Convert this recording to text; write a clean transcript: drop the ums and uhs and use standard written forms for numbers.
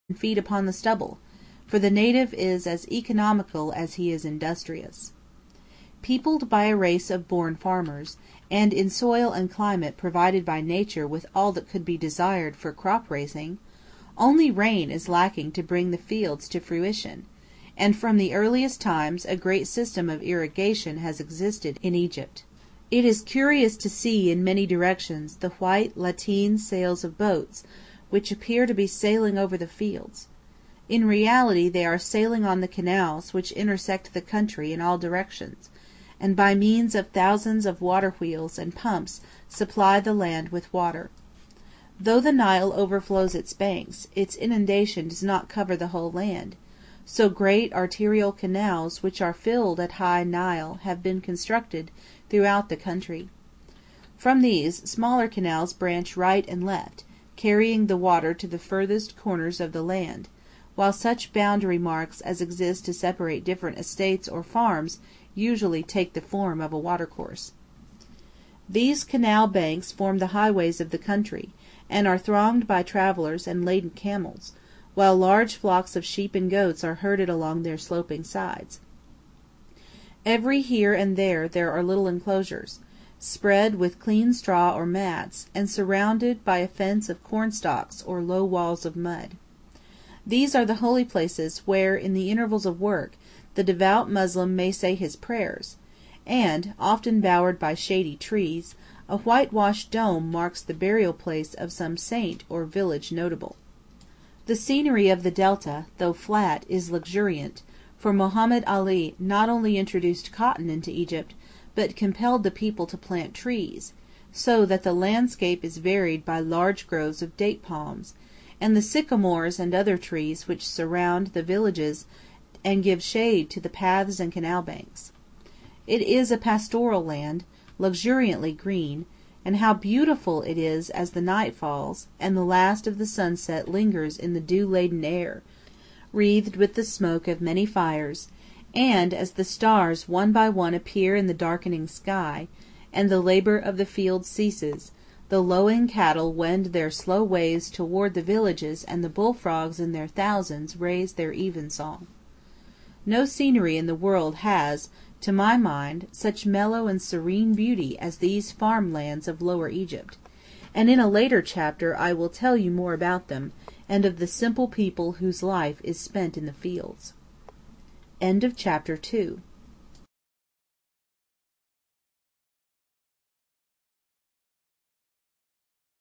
and feed upon the stubble, for the native is as economical as he is industrious. Peopled by a race of born farmers, and in soil and climate provided by nature with all that could be desired for crop raising, only rain is lacking to bring the fields to fruition, and from the earliest times a great system of irrigation has existed in Egypt. It is curious to see in many directions the white lateen sails of boats which appear to be sailing over the fields. In reality they are sailing on the canals which intersect the country in all directions, and by means of thousands of water wheels and pumps supply the land with water. Though the Nile overflows its banks, its inundation does not cover the whole land, so great arterial canals which are filled at high Nile have been constructed throughout the country. From these, smaller canals branch right and left, carrying the water to the furthest corners of the land, while such boundary marks as exist to separate different estates or farms usually take the form of a watercourse. These canal banks form the highways of the country, and are thronged by travelers and laden camels, while large flocks of sheep and goats are herded along their sloping sides. Every here and there are little enclosures, spread with clean straw or mats, and surrounded by a fence of cornstalks or low walls of mud. These are the holy places where, in the intervals of work, the devout Moslem may say his prayers, and, often bowered by shady trees, a whitewashed dome marks the burial place of some saint or village notable. The scenery of the Delta, though flat, is luxuriant, for Mohammed Ali not only introduced cotton into Egypt, but compelled the people to plant trees, so that the landscape is varied by large groves of date palms, and the sycamores and other trees which surround the villages and give shade to the paths and canal banks. It is a pastoral land, luxuriantly green, and how beautiful it is as the night falls, and the last of the sunset lingers in the dew-laden air, wreathed with the smoke of many fires, and as the stars one by one appear in the darkening sky, and the labor of the field ceases, the lowing cattle wend their slow ways toward the villages, and the bullfrogs in their thousands raise their evensong. No scenery in the world has, to my mind, such mellow and serene beauty as these farm lands of Lower Egypt, and in a later chapter I will tell you more about them, and of the simple people whose life is spent in the fields. End of chapter 2.